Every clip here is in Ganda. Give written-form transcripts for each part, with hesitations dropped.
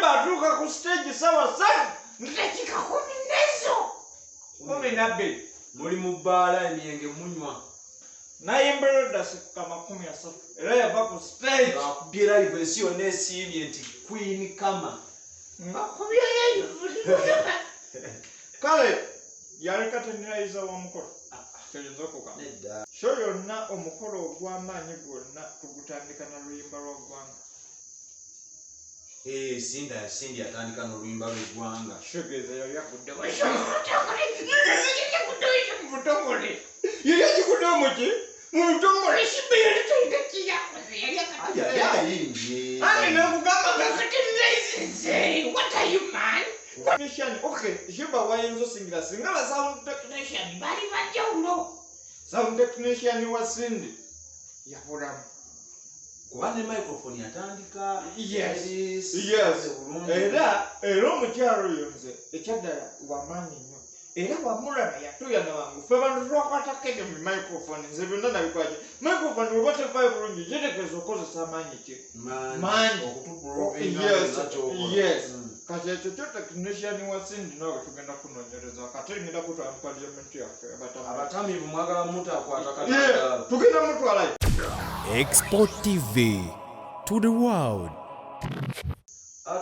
Sheebah atuuka ku stage sawa sana. Ndakika 10 nezo. 12. Muli mu bbaala emyenge munywa. Nayimba dasika 13. Era yava ku stage. Akubyera live yonna esiibye nti Queen kama. Akubyeyo. Kale yali katenerayiza w'omukolo. Kyeyinza okuka. Nedda. Sho yonna omukolo ogw'amaanyi gwonna tugutandika na luyimba lw'eggwanga. Sindi atandika n'oluyimba lw'eggwanga. Sheebah yali akudde yali akikudde muki? Mu butongole Sheebah yali talina kiyakoze yali Yayimbye. nakugamba gakatenerayizinze. What are you man? Okay, Sheebah wayinza osingira singa ba sound technician bali banjawulo. Sound technician wa Sindi yabulamu. Kuba ne microphone yatandika. Yes. Era omukyalo yonze ekyaddala wamaanyi nnyo. Era wamulaba yatuyana wangu. Ffe bantu twakwatako mu microphone nze byonna nabikwaje. Microphone bw'oba tevaayo bulungi gyetegeeza okozesa amaanyi ki? Maanyi. Yes. Kati ekyo kyo technician wa Sindi nawe tugenda kunoonyereza kati ngenda kutwala mu parliament yaffe abatamiivu mwagala mutakwata kati tugenda mutwalayo. Export TV to the world.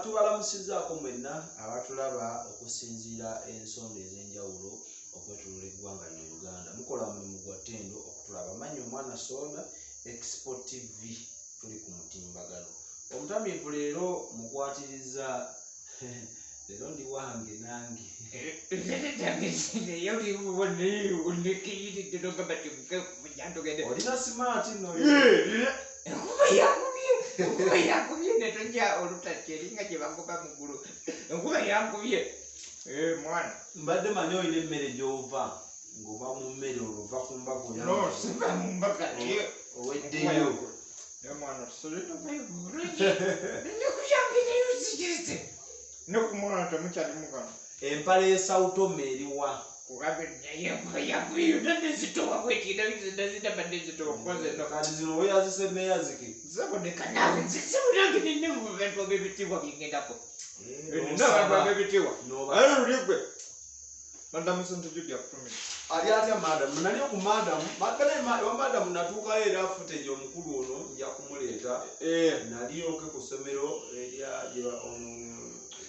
Tubalamusizaako mwenna abatulaba okusinziira ensonga ez'enjawulo okwetulula eggwanga lino Uganda. Mukola mulimu gwa ttendo okutulaba. Manyi omwana Soda Export TV tuli ku mutimbagano. Omutamiivu leero mukwatiriza leero ndi wange nange. Olina smart nno. Enkuba yakubye netonja olutakeri nga gye bagoba mu ggulu. Enkuba yakubye. Mwana. Mbadde manyi olina emmere gy'ova ng'oba mu mmere olwova ku mbago. No, siva mu mbaga. Oweddeyo. Mwana tusoleta bulungi. Nekukyangirayo zigirize. Nekumwana temukyali mugano. Empale y'esawutome eriwa? Kugambye naye enkuba yakubye yonna nezitowa bwetira zidabadde zitowa kukoze no. Kati zino we yaziseme yazike. Zaboneka nawe nzisibulanga nine mu bintu by'ebitiibwa byengendako. N'abantu ab'ebitiibwa. Ayo luligwe. Madamu St. Jude yakutumira. Ali atya madamu? Nali ku madamu. Madamu natuukayo era footage omukulu ono nja kumuleeta. Nali oke ku ssomero erya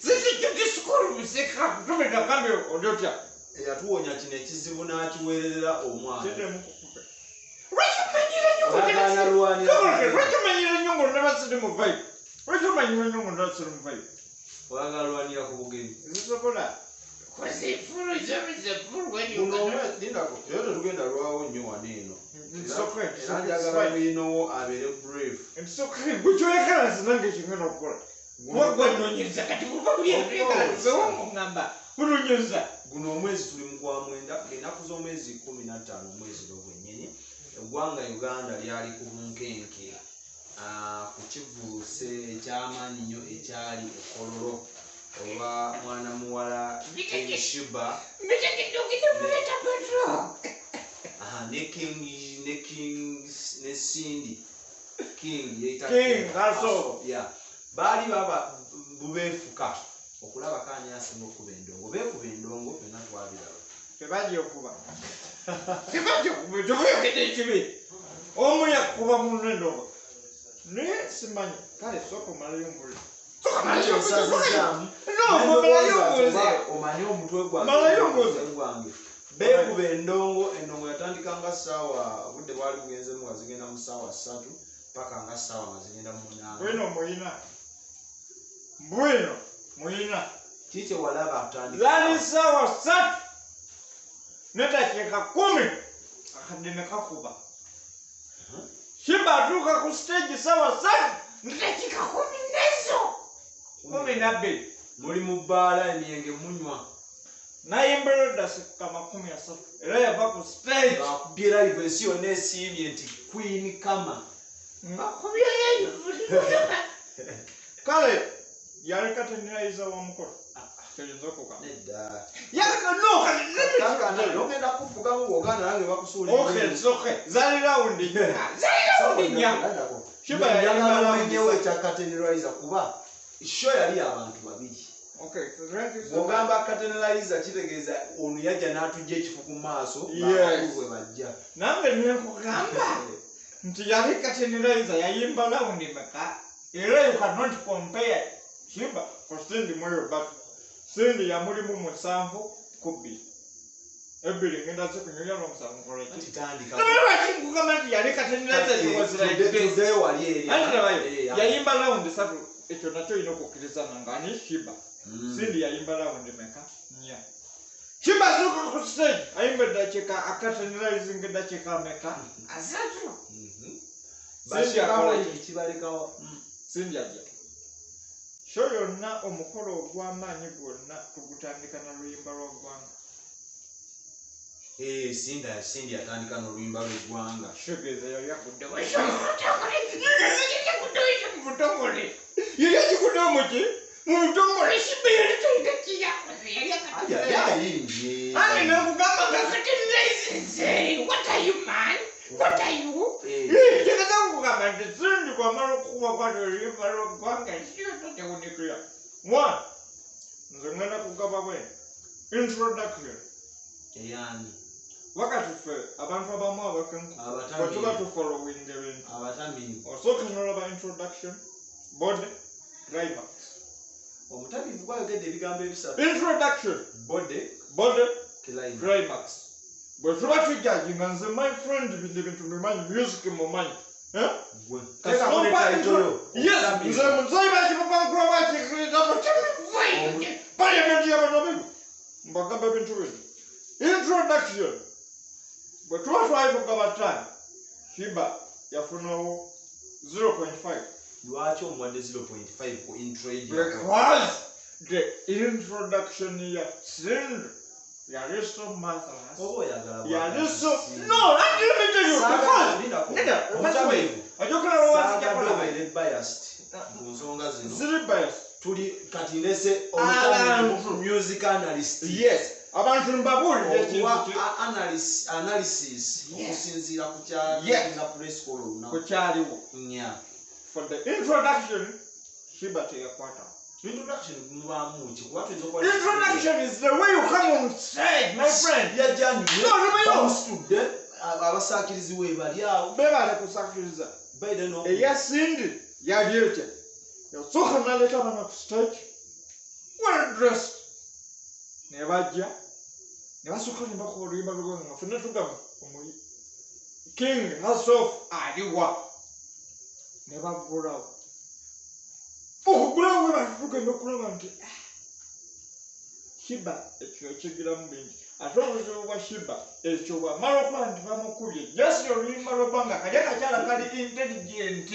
Sisi sikulu museka kutumira kambe odotya. Eyatuwonya kino ekizibu n'akiweerera omwana. Lwakimanyira nnyo ng'onabasire mu vibe. Lwakimanyira nnyo ng'onabasire mu vibe. Oyagala lwanira ku bugenyi. Zisobola. Kwasi fulu zamize fulu weni ukana. Lindako, leero tetugenda lwawo nnyo wano eno. Era njagala winowo abeere brave. Bwekyoyagala sinange kingenda okukola. Wagwanonyeza kati buba bulyekala tubewo mungamba. Bunonyeza. Guno omwezi tuli mu gwa mwenda ennaku z'omwezi 15 omwezi gw'ennyini. Eggwanga Uganda lyali ku bunkenke ku kivuuse eky'amaanyi nnyo ekyali Kololo oba mwana muwala Sheebah ne Sindi King baali baba bubeefuka okulaba kaani asinga okuba endongo. Beekuba endongo byonna twabiraba. Tebajja okuba. Tebajja ekibi. Omu yakuba munno endongo. Naye simanyi. Kale sooka omalayo mbuli. Omanyi omutwe gwange. Beekuba endongo yatandika nga ssaawa obudde bwali bugenzemu nga zigenda mu ssaawa 3 paka nga ssaawa nga zigenda mu 8. Bwino muyina. Kiki walaba atandika? Lani ssaawa 3 n'eddakiika 10 akadde ne kakuba. Sheebah atuuka ku stage ssaawa 3 n'eddakiika 10 nezo. 12. Muli mu bbaala emyenge munywa. Nayimba dasika 13. Era yava ku stage. Akubyera live yonna esiibye nti Queen kama. Akubyeyo. Kale yali katenerayiza w'omukolo. Kyeyinza okuka. Nedda. Nogenda kufuga mu Uganda nange bakusuulira. Okay. Zali rawundi. Sheebah yagala menyewo ekya katenerayiza kuba show yali abantu babiri. Okay, Ogamba Catenalizer kitegeeza ono yajja n'atujja ekifu ku maaso bwe bajja. Nange nekugamba nti yali Catenalizer yayimba laundi meka era you cannot compare Sheebah for Cindy Moyo but Cindy yamulimu 7 kubbi. Ebiri ngenda kunyuya no musango for it. Titandika. Kugamba nti yali Catenalizer was like this. Today wali eri. Yayimba laundi 3 ekyo nakyo inokukkiriza nangani Sheebah. Cindy yayimba laundi meka nya. Sheebah zuka ku stage ayimba dacheka akatenalizing dacheka meka asatu. Cindy akola kibalekawo. Cindy ajja. Show yonna omukolo ogw'amaanyi gwonna tugutandika na luyimba lw'eggwanga. Cindy atandika n'oluyimba lw'eggwanga. Shogeza yali akudde mutongole. Yali akikudde omuki? Mutongole Sheebah yali talina kiyakoze yali akayimbye. Ani nakugamba nga Catenalizer. What are you man? What are you? Tegeza kugamba nti Cindy kwamala okukuba kwati oluyimba lw'eggwanga siyo tatewunikira. One, nze ngenda kugaba bwe introduction. Eyani. Wakati ffe abantu abamu abakenku tuba tufollowinga ebintu. Abatamiivu. Osooka n'olaba introduction, body, climax. Omutamiivu gwayogedde ebigambo ebisatu. Introduction, body, climax. Bwe tuba tujjajinga nze my friend bino bintu bimanyi music mumanyi. Yes, nze muzeyi bakimukankula bakikirira mutamiivu. Parliament y'abanobivu. Mbagamba ebintu bino. Introduction. But what I took about time, Sheebah, yafunawo 0.5. Lwaki omuwadde 0.5 ku intro because the introduction ya Cindy yali so marvelous. Yali so no, let me tell you because nigga biased ku nsonga zino. Ziri biased. Tuli kati ndese omutamiivu music analyst. Yes. Abantu mbabulire ekintu analysis okusinziira ku kyalinga press column ku kyaliwo. For the introduction, Sheebah teyakwata. Introduction mubamu ki kuba tuyinza okuba introduction is the way you come on stage, my friend. Bamustudde abasaakirizi we bali awo bebale kusaakiriza. Eya Cindy yali etya yasooka n'aleeta abaana ku stage well dressed ne bajja ne basooka ne bakola oluyimba lw'eggwanga nga ffenna tugamba omuli king herself aliwa ne baggulawo okugulawo we batugenda okulaba nti Sheebah ekyo ekigiramu bingi ate obuzibu bwa Sheebah ekyo bwamala okuba nti bamukubye just oluyimba lw'eggwanga kali akakyala kali intelligent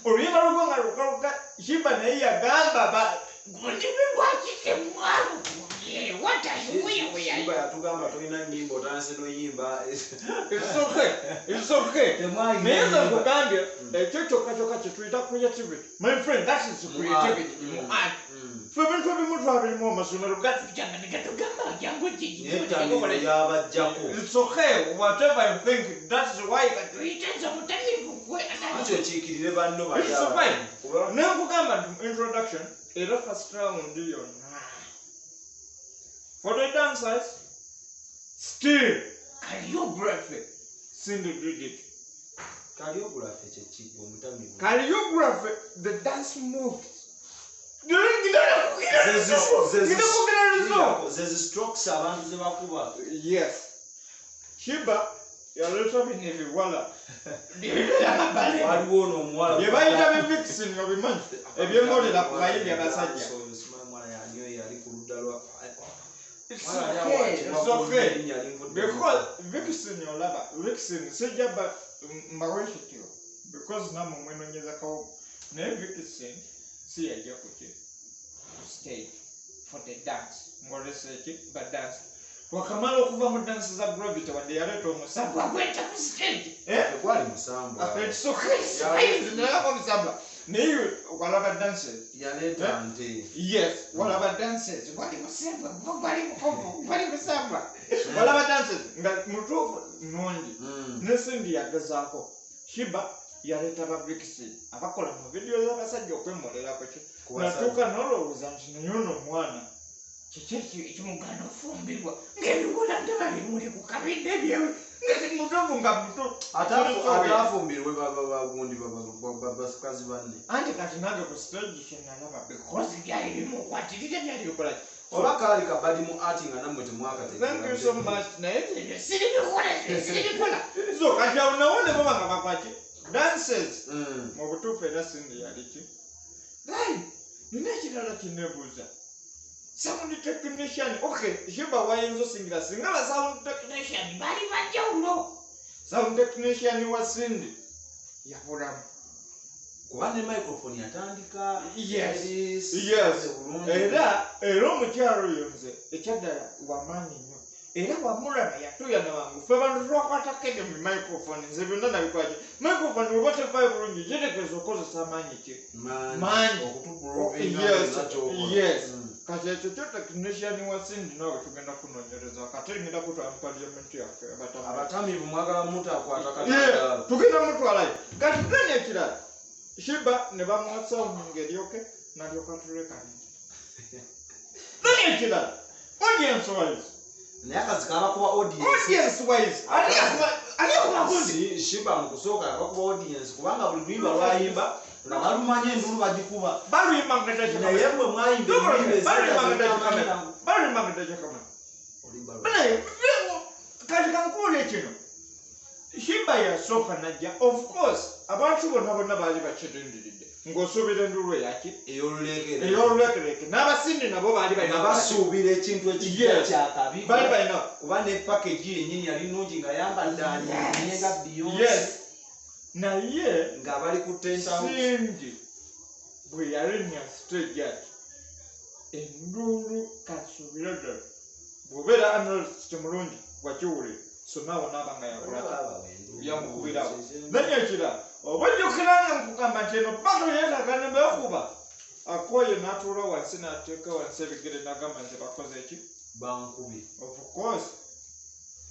oluyimba lw'eggwanga lukaluka Sheebah naye yagamba gondibwe lwakitemwalu Sheebah yatugamba tolina nnyimba otandise n'oyimba. It's okay. Naye nze nkugambye ekyo kyokka kyokka kye tuyita creativity. My friend, that is creativity. Mu art. Ffe ebintu ebimu twabirimu amasomero gatujjanga ne gatugamba jangu yabajjako. It's okay. Whatever you think, that's why tuyitenza mutamiivu gwe. Ekyo kiikirire banno bali. It's okay. Ne nkugamba nti introduction era first round yonna. For the dancers, still choreography. Cindy did it. Choreography chechipo mutamivu. Choreography, the dance moves. There's strokes abantu ze bakuba. Yes. Sheebah yaleta bineviwala. Waliwo n'omuwala. Bye bayita bivixen obimanyi. Ebyemolera ku bayimbi abasajja. It's okay. Because Vixen olaba, Vixen sejaba maweshitio. Because namu mwenonyeza kao ne Vixen si ajja kuche stage for the dance. Ngore sechi but dance. Wakamala okuva mu dance za gravity wadde yaleta omusamba gweta ku stage. Kwali musamba. It's okay. Size nalaba musamba. Naye walaba dances yaleta nte. Yes, walaba dances wali musamba bali mukovo bali musamba walaba dances nga mutuufu nungi ne Cindy yagezaako Sheebah yaleta ba Vixen abakola mu video y'abasajja okwemolera ko natuuka n'olowooza nti naye ono omwana kiki ekimugana ofumbirwa ng'ebikola ndaba bimuli ku kabidde byewe mutovu nga muto atafumbirwe bagundi bakazi banne anti kati nange ku stage kyenalaba because byali bimukwatirire byali bikola oba kaali kabali mu ati nga nammwe thank you so much naye ebyo siribikola so kati awo nawo ne baba nga bakwaki dances mu butuufu era sindi yaliki nina ekirala kinebuuza sound technician okay Sheebah wayinza osingira singa ba sound technician bali bajjawulo sound technician wa sindi yabulamu kuba ne microphone yatandika yes era omukyalo oyo nze ekyaddala wamaanyi nnyo era wamulaba yatuyana wangu ffe bantu twakwatako mu microphone nze byonna nabikwaki microphone weba tevaayo bulungi kitegeeza okozesa amaanyi ki maanyi yes kati ekyo kyo technician wa sindi nawe tugenda kunoonyereza kati ngenda kutwala mu parliament yaffe abatamiivu mwagala mutakwata tugenda mutwalayo kati tani ekirala Sheebah ne bamuwa sound ng'eryoke n'alyoka tulekani tani ekirala audience wise naye akazi kabakuba audience wise Sheebah mukusooka abakuba audience kubanga buli luyimba lwayimba balumanya endulu bagikuba baluyimba naye mwe mwayimba kati kankuule kino Sheebah yasooka najja of course abantu bonna baali bakirindiridde ng'osuubira endulu eyaki ey'olulekereke n'abasindi nabo baali basuubira ekintu ekijja kyakabi baali balina kuba ne package yennyini yali nnungi nga yambadde anyenga Beyonce naye ng'abali ku sindi bwe yalinnya stage ati endulu kasuubira ddala bw'obeera analyst mulungi wakiwulire so naawe naaba nga yamukubirawo naye ekirala oba ojjukiranga nkugamba nti eno bato yeetaaga ne beekuba akooye n'atuula wansi n'ateeka wansi ebigere n'agamba nti bakoze eki bankubi of course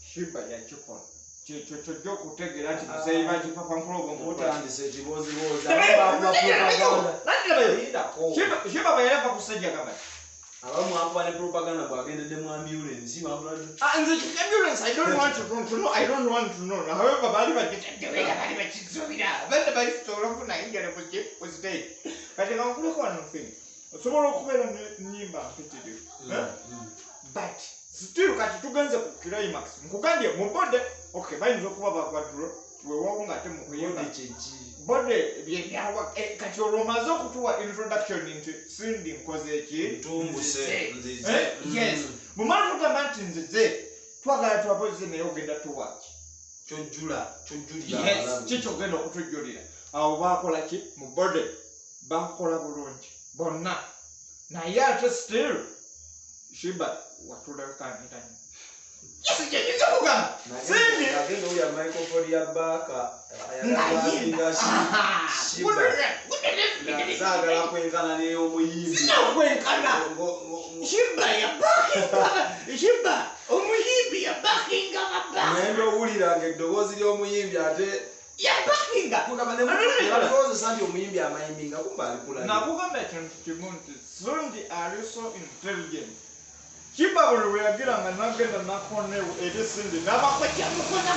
Sheebah yakikola kyekyo kyojja okutegeera nti muzeeyi bakipa mutandise ekiboozibozi Sheebah bwe yalava ku stage agamba abamu akuba ne propaganda bw'agendedde mu ambulance nze ambulance I don't want to know however baali bagitaddeweera baali bakizubira abadde balisobola okufuna injala ku stage kati nga nkuleko wano nfini osobola okubeera n'ennyimba mpitirivu but still kati tugenze ku climax nkugambye mu bode okay bayinza okuba bagwaddulo weewawo ng'ate mu kuyimba bode byebyawa kati olwo omaze okutuwa introduction nti sindi nkoze eki ntumbuse yes bumala tugamba nti nzize twagala twapoze naye ogenda tuwaki kyojjulira kikyogenda okutujjulira awo bakola ki mu bode bakola bulungi bonna naye ate still Sheebah watulakanirani kyenyiza okugamba sindi agenda oya microphone ya baaka saagala kwenkana n'ey'omuyimbi sinakwenkana Sheebah omuyimbi yabakinga ngenda owuliranga eddoboozi ly'omuyimbi ate yabakinga yabakozesa nti omuyimbi amayimbinga kumba alikula nakugamba ekintu kimu nti Sindi ali so intelligent Sheebah buli lwe yagiranga n'agenda nakonewo eri Sindi n'abakwekyamukoza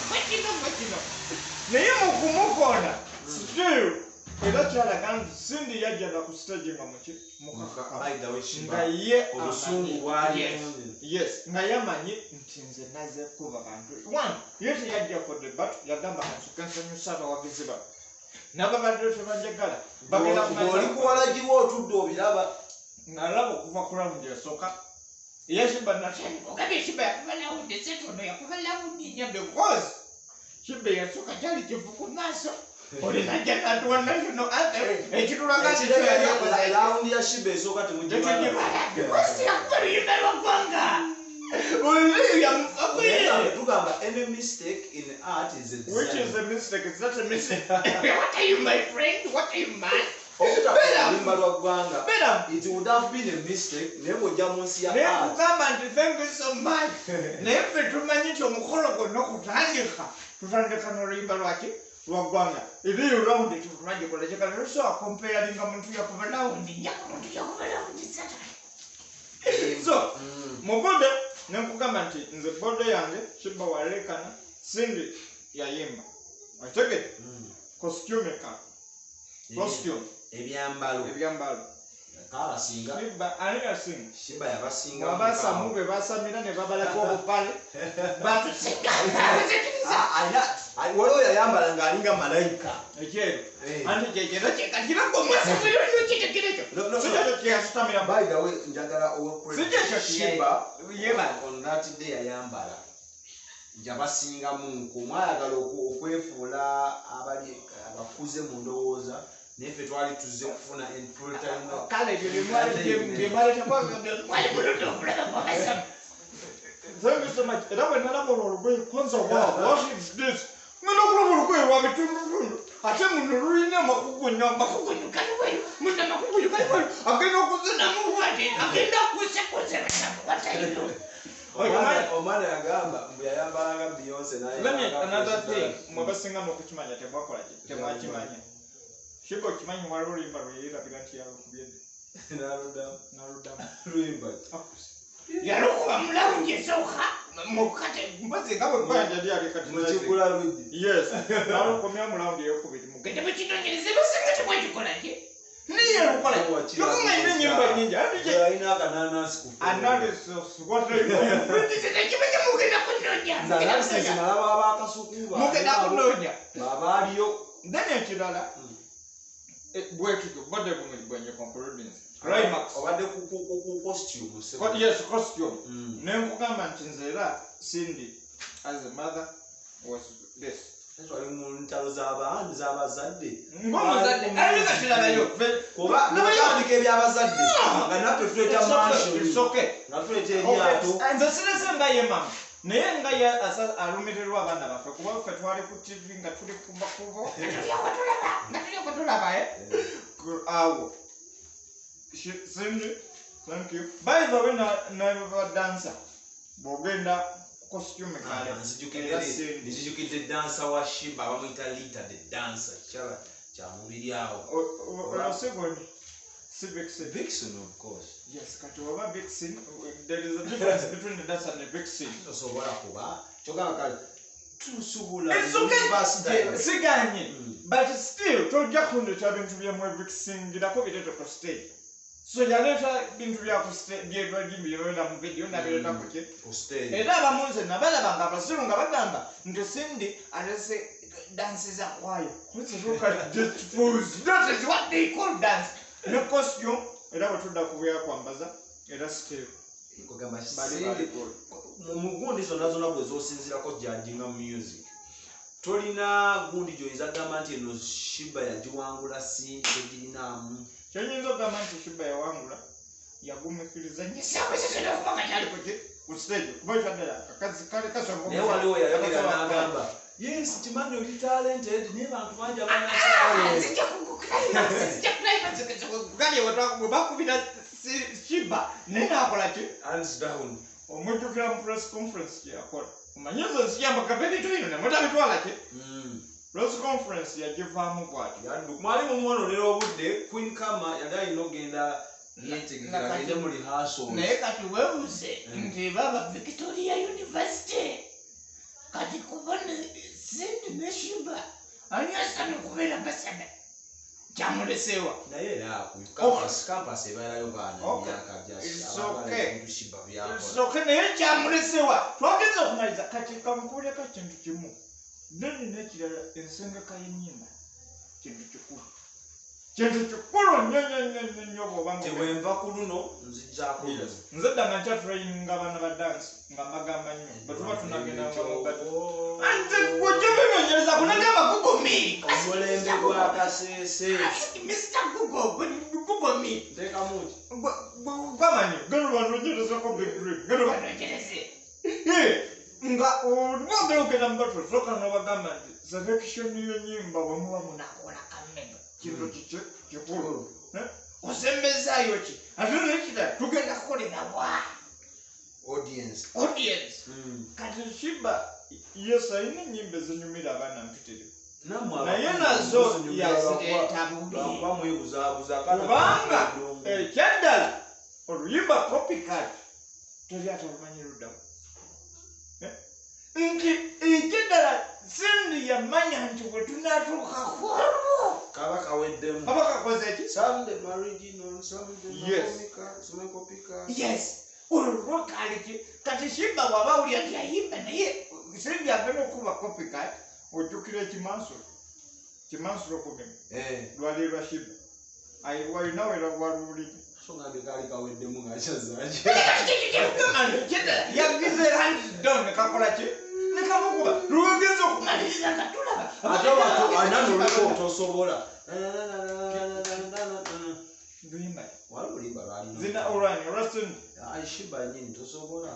kwekino naye mu kumukona still era kyalaga nti Sindi yajjaga ku stage nga nga ye obusungu bwali nga yamanyi nti nze naze kuba bantu one ye teyajja for the bat yagamba kansoke nsanyusa abawagizi ba n'ababadde tebanjagala oli kuwalagiwa otudde obiraba nalaba okuva ku rawundi esooka eya Sheebah natogabye Sheebah yakuba lawundi esetono yakuba lawundi nya because Sheebah yasooka kyali kivu ku maaso oli najja natuwa national anthem ekitulagaalawundi ya Sheebah esooka temugibalayakubaluyimba lwaggwanga tugamba any mistake in art is a design. Which is a mistake? It's not a mistake. What are you, my friend? What are you, man? It would have been a mistake. Never Jamusia. Never come and thank you so much. Never to manage your Mokorogo, no Kutandika. To find the Kanorimba Raki. lwaggwanga eri round tumaje kola kyekala so comparing nga muntu yakuba round nyaka muntu yakuba round so muboda nenkugamba nti nze boda yange Sheebah walekana Cindy yayimba acheke costume ka costume ebyambalo kala singa Sheebah aliya singa Sheebah yabasinga wabasa mube basamira ne babalako obupale batusinga waliwo yayambala ng'alinga malayika ekyeru anti kyekero kyekakira gomwasabiro kitegerekyo sikyo kyeyasutamira by the way njagala sikyo Sheebah yeba on that day yayambala njabasingamu kumwayagala okwefuula abali abakuze mu ndowooza nefe twali tuzze okufuna full time kale byemwali thank you so much. Era when nalaba olugoye kwanza what is this? Ngana kulaba olugoye lwa bitundu. Ate muno lulina makugunyo kali weyo. Muna makugunyo kali weyo. Agenda okuzina mu wadi. Agenda kusekuzera watayo. Omwana yagamba mbu yayambalanga Beyonce naye. Let me another thing. Mwabasinga n'okukimanya tebwakola temwakimanya. Sheebah okimanyi waliwo oluyimba lweyerabira nti yalukubyedde. Naludamu. Luyimba. Yalukuba mulawungi esooka mukate mbaze nga bwe kwanja lyali kati mukikula lujji. Yes. Nalukomya mulawungi eyokubiri mugende mukinoonyereze basinga temwakikola gye. Niye lukola yokumanyira ennyimba nnyingi alina akananasi ku analysis what are you tekimanya mugenda kunoonya nalaba abakasuku mugenda kunoonya babaaliyo then ekirala bwekityo badde kumulibwanye concluding climax obadde ku costume yes costume nenkugamba nti nze era Cindy as a mother was this twali mu ntalo z'abazadde ng'omuzadde alina kiralayo kuba nabatandika ebyabazadde nga naffe tuleeta mansion nga tuleeta eryato nze sirese nga ye mama naye nga ye alumirirwa abaana baffe kuba ffe twali ku TV nga tuli ku makubo nga tulyako tulaba awo Cindy thank you by the way na dancer bw'ogenda costume kale nzijukidde dancer wa Sheebah bamuyita Lita the dancer kyala kyamubiri awo second Vixen of course yes kati oba Vixen there is a difference between the dancer and the Vixen tosobola kuba kyogamba kale tusubula siganye but still tojja kundeta bintu byamwe Vixen ngirako biteto ku stage so yaleta bintu bya ku stage byebagimbyona mu video nabireta ku stage era abamunze nabalaba nga abasiru nga bagamba nti Cindy alese dance za kwayo kwanza look at just fools that is what they call dance no costume era batudda kubuya kwambaza era still kugamba Cindy mu gundi zonna bwe zosinzirako judginga music tolina gundi gyoyinza gamba nti eno Sheebah yagiwangula Cindy tegirinaamu kyonyinza okugamba nti Sheebah yawangula yagumikiriza nyisaabeseserakumakanyali ku stage kuba kyaddala akazi kale kasonga naye waliwo yayogera n'agamba yes kimanyi oli talented naye bantu bangi bwe bakubira Sheebah naye naakola ki hands down omujjukira mu press conference gyeyakola omanyi nze nsiyambagaba ebintu bino nemutabitwala ki press conference yagivaamu bwatyo mwalimu mwonolera obudde Queen Kama yali alina okgenda yetegekera mu rehearsals naye kati weebuze nti baba Victoria University kati kubona Cindy ne Sheebah ani asana okubeera basana kyamuleseewa naye era campus ebeerayo baana myaka Sheebah byakola naye kyamuleseewa twageza okumaliza kati kamukuuleka kintu kimu neni nekirala ensengeka y'ennyimba kintu kikulu nnyo bw'obanga tewenva ku luno nzijjaako nze dda nga nkyatulayininga abaana ba dansi nga mbagamba nnyo bwe tuba tunagendanga nze gwekyobinonyereza kunagamba gugomi omulembe gwa kaseese Mr. Gugomi nteekamuki gwamanyi gano banonyerezako big dream gano banonyereze nga olwogera ogenda mu batwe soka n'obagamba nti selection y'ennyimba bwe muba munaakola kameno kintu kikulu osembezaayo ki ate nekirala tugenda kukolera bwa audience kati Sheebah yes alina ennyimba ezinyumira abaana mpitirivu naye nazo yazireta bubi kubanga ekyaddala oluyimba copycat teri atalumanyi luddamu nti ekyaddala Cindy yamanya nti bwe tunatuuka kaba kaweddemu kaba kakoze ki yes olwakali kati Sheebah wabawulira nti ayimba naye Cindy agenda okuba copycat ojjukira ekimansuro kugema lwali lwa Sheebah walina walulira kaweddemu ngakyazaaki yagize hands down nekakola ki nekamukuba lwogeza okumaliriza nga tulaba ananoleko tosobola luyimba walulimba zina olwani olwasoni Sheebah nyini tosobola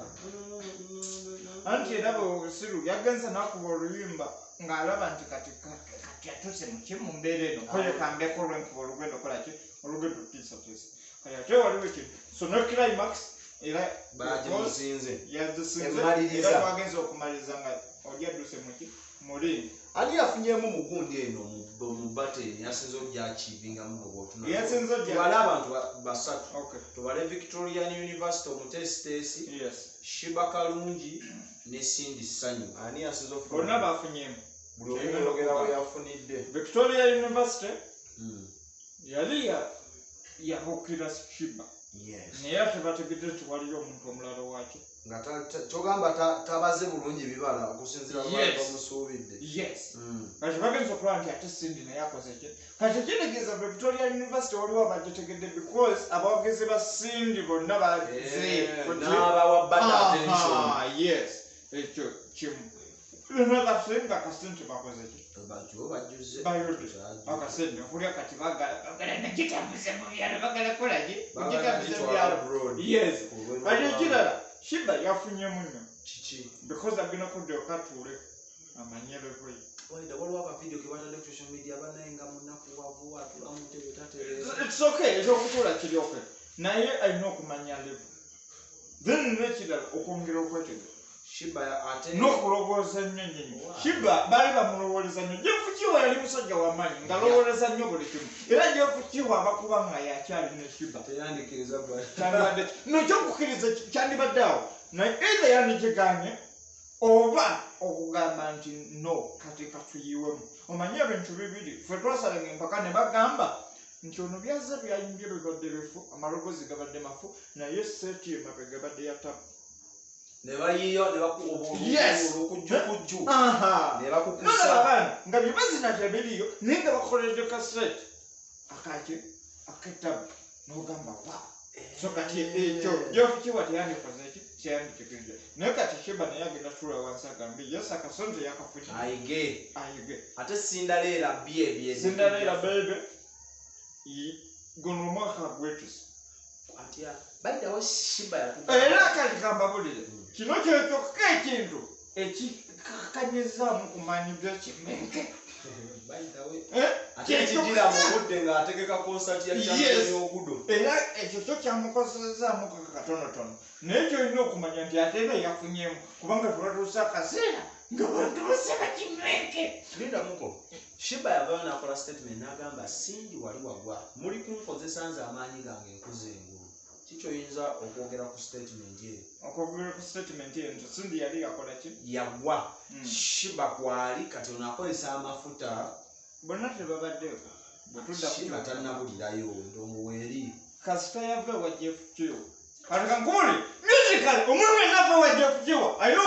anti era bwesiru yagenza nakuba oluyimba ng'alaba nti kati atuse mu mbeera eno kambeko olwenkuba olugendo okolaki olugendo tiisatiisa kati ate waliwo ekintu so no climax era bagimusinze yazisinze era twagenza okumaliriza nga oli adduse mulimba ani yafunyemu mugundi eno mu bateni yasinze ogyakivingamu tubale abantu basatu tubale Victorian University omutesitesi Sheebah Kalungi ne Cindy Sanyu ani yasinze bonna bafunyemu buli omuyogera we yafunidde Victoria University yali yabuukira Sheebah naye ate bategedde nti waliyo omuntu omulala wakyo nga kyogamba tabaze bulungi bibala okusinzira lwaki bamusuubidde kati bagenza okulaba nti ate Cindy naye akoze ki kati kitegeeza Victoria University waliwo abagitegedde because abawagezi ba Cindy bonna n'abawa bad attention ekyo kimu nagasenga akasente bakoze ki akasente okulya kati bagala nagitambuze mu byalo bagala kolaki nagitambuze mu byalo kati ekirala Sheebah yafunyemu nnyo kiki because agenda kudda okatuule amanyelekwe waliwo akavidiyo ke batadde ku social media banaye nga munaku wavuwa atula mu ntebe tatereeza it's okay ekyokutuula kiri okay naye alina okumanya level then nekirala okwongera okwetegeka Sheebah ate n'okulowooza nnyo nnyo Sheebah baali bamulowoleza nnyo Jefukiwa yali musajja w'amaanyi ng'alowoleza nnyo buli kimu era Jefukiwa abakuba nga yakyali ne Sheebah teyandikiriza nokyokukiriza kyandibadde awo naye either yandigiganye oba okugamba nti no kati katuyiwemu omanye ebintu bibiri ffe twasalenga empaka ne bagamba nti ono byaza byayimbye bibadde bifu amalogozi gabadde mafu naye seeti emabega gabadde yatamu nebayiyo nebakujjukujju nebakukusa nga byebazina tebiriyo naye nga bakoledde kasete aketabu nogamba wa so kati ekyo Jefukiwa teyandikoze eki kyeyandikikirije naye kati Sheebah naye agenda tula wansi agambe yes akasente yakafunye ayige ate Cinderella Cinderella bebe gono omwaka gwetuse atya bayidawo Sheebah era kati kambabulire kino kyokka ekintu ekikakanyizaamu kumanyi byakimenke ate ekigira mu budde ng'ategeka konsati ya champion y'ogudo era ekyo kyo kyamukozesezaamu katonotono naye kyolina okumanya nti ate eba yafunyemu kubanga tubatuusa akaseera nga bantu bose bakimenke lindamuko Sheebah yavayo n'akola statement n'agamba Cindy wali wagwa muli kunkozesa nze amaanyi gange nkuze engulu kikyoyinza okwogera ku statement eyo okwogera ku statement eyo nti Cindy yali yakola ki yagwa Sheebah kwali kati ono akozesa amafuta bonna tebabaddeeko bwetudda Sheebah tannabulirayo ndongo weeri kasita yava ewa Jefukiwa kati kankuli musical omuntu wenna ava ewa Jefukiwa alina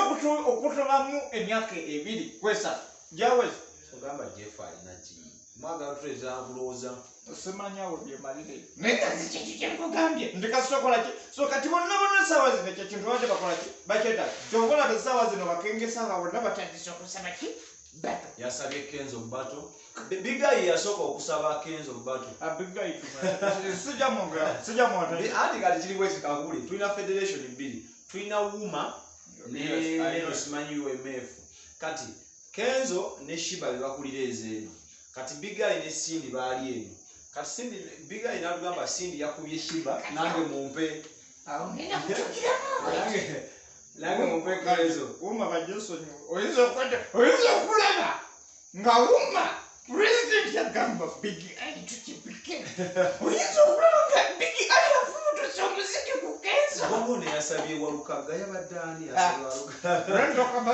okutolamu emyaka 2 kwesatu gyawezi ogamba Jeff alina ki mwagala tuleetera kulowooza simanyawo byemalire naye kazi kyekyo kyekugambye nti kasita okola ki so kati bonna essaawa zino ekyo kintu badde bakola ki bakyetaaga kyobalaba essaawa zino bakengesa nga bonna batandise okusaba ki bato yasabye Kenzo bato Bigayi yasooka okusaba Kenzo bato Bigayi anti kati kiri bweki kankuli tulina federation 2 tulina Wuma ne simanyi UMF kati Kenzo ne Sheebah bebakulira ezeeno kati Bigayi ne Cindy baali eno kati Cindy Bigayi n'agamba Cindy yakubye Sheebah nange mumpe nange mumpe Kenzo Wuma bajosonyo oyinza okulaba ngawuma president yagamba bigi ali tukipike oyinza okulanga bigi ali afuutuse omuziki ku kensa wabone yasabye walukaga yabaddaani yasabye walukaga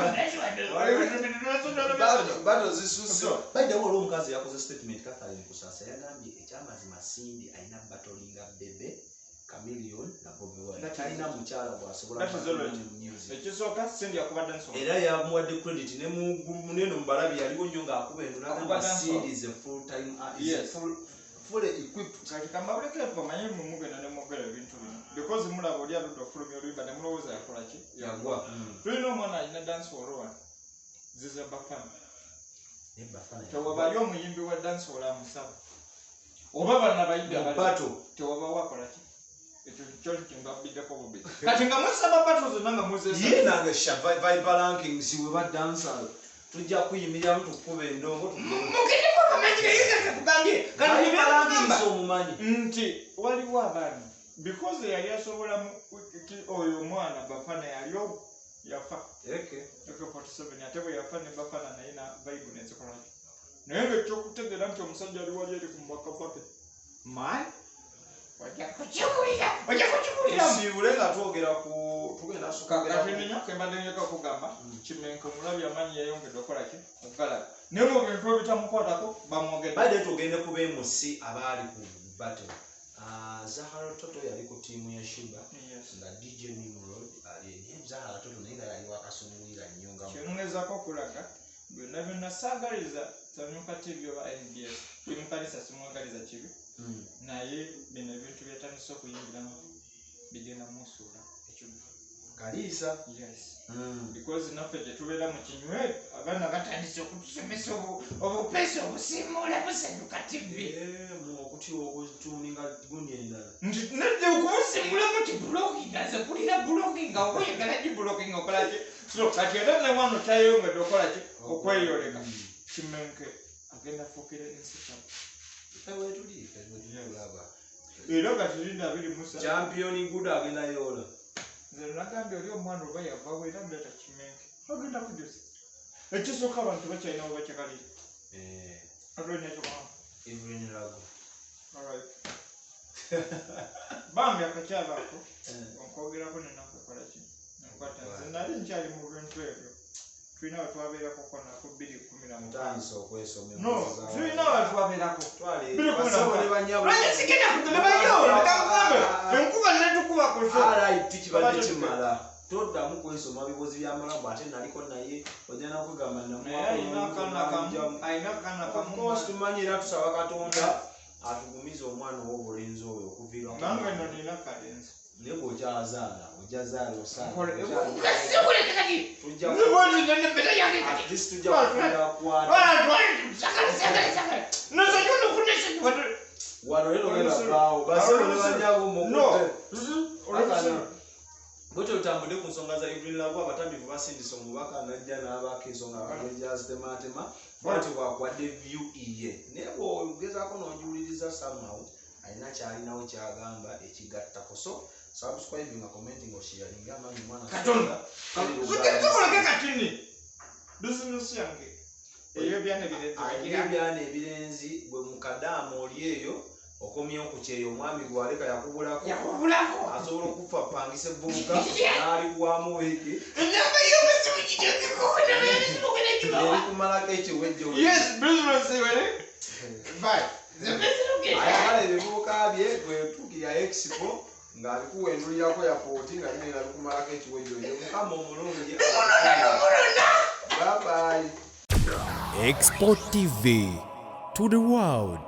bado zisusse bajja waliwo omukazi yakoze statement Catherine Kusasa yagambye ekyamazima Cindy alina batolinga bebe Chameleon na Bobi Wine talina mukyala bwasobola ekisooka Cindy yakuba dance era yamuwadde credit ne muneno mubalabi yaliwo nnyo ng'akuba enduna Cindy is a full time fully equipped kati kamabuleke pamanye mumugenda ne mugera ebintu bino because mulaba oli aludde okufulumya oluyimba ne mulowooza yakola ki yagwa tulina omwana alina dance hall one ziza Bafana tewabali omuyimbi wa dance hall amusaba oba bana bayimbi bato tewaba wakola ki ekyo kyoli kyembabiddeko bubi kati nga musaba bato zonna nga muzesa ye nange Viber rankings we ba dancer tujja kuyimirira tukuba endongo mukirimu akamanyi kugambye kati rankings omumanyi nti waliwo abaana because yali asobola oyo omwana Bafana yaliwo yafa eke 47 ate bwe yafa ne Bafana naye na Bible nezikola naye ng'ekyokutegeera nti omusajja ali wali eri ku mubaka pape mayi ojja kukiwulira siibule nga twogera ku tugenda kakatininya kembadde njeka okugamba Kimenke omulabi amanyi yayongedde okukola ki okugalaga naye mu bintu ebitamukwatako bamwogedde badde tugende ku beemusi abaali ku battle Zahara Toto yali ku tiimu ya Sheebah nga DJ Nimrod ali naye Zahara Toto naye nga yali wakasungulira nnyo nga kyenongezaako okulaga byonna byonna saagaliza Samyuka TV oba NBS bimukalisa simwagaliza kibi naye bino ebintu byetandise okuyimbiramu bigenda musuula ekibu kaliisa because naffe tetubeera mu kinywe abaana batandise okutusomesa obupeesi obusiimuula Samyuka TV okuti okutuninga gundi endala nti nedde okubusiimulamu ti blogging aze kulira blogging nga okweyagala gi blogging okolaki so kati era ne wano tayongedde okolaki okweyoleka Kimenke agenda fuukira Instagram era gatirinda 23 champion good agenda yola nze nagambye oli omwana oba yavawo era ddata Kimenke agenda kujusa ekisooka abantu bakyalina oba kyakalira alwenekyokaa Evelyn Rago alright bambi akakyabaako okwogerako nenakukolaki nkwata nze nali nkyali mu bintu ebyo tulina wetwabeerako konako 2:13 no tulina wetwabeerako enkuba netukuba kibadde kimala toddamu kwesoma bibozi byamalabu ate naliko naye ojana kwegamba tumanyi era tusaba Katonda atugumize omwana ow'obulenzi oyo okuviira naye bw'okyazaala ojazaala wano lerogeragaawo basebanyago bwetyo tutambudde ku nsonga za Evelyn Rago abatambivu basindisa omubaka najja n'abaako ensonga abagejazitematema bwatyo bwakwadde view iye naye bw'ogezaako n'ogiwuliriza somehow alina kyalinawo kyagamba ekigattako so subscribing nga commenting or sharing amanyi mwana Katonda kakolage katini business yange eyo byana ebirenzi bwe mukadamu oli eyo okomye okukyeyo omwami gwaleka yakubulako asobola okufa pangisa evubuka n'ali kuwamu weeke enyamba y'omusimu kijogekona kumalako ekiwejjo ayagala ebivubuka bye bwetuukirya expo ng'alikuwendulirako yapooti nga bino bikumalako ekiwejjo eyo mukama omulungi bye bye Export TV to the world.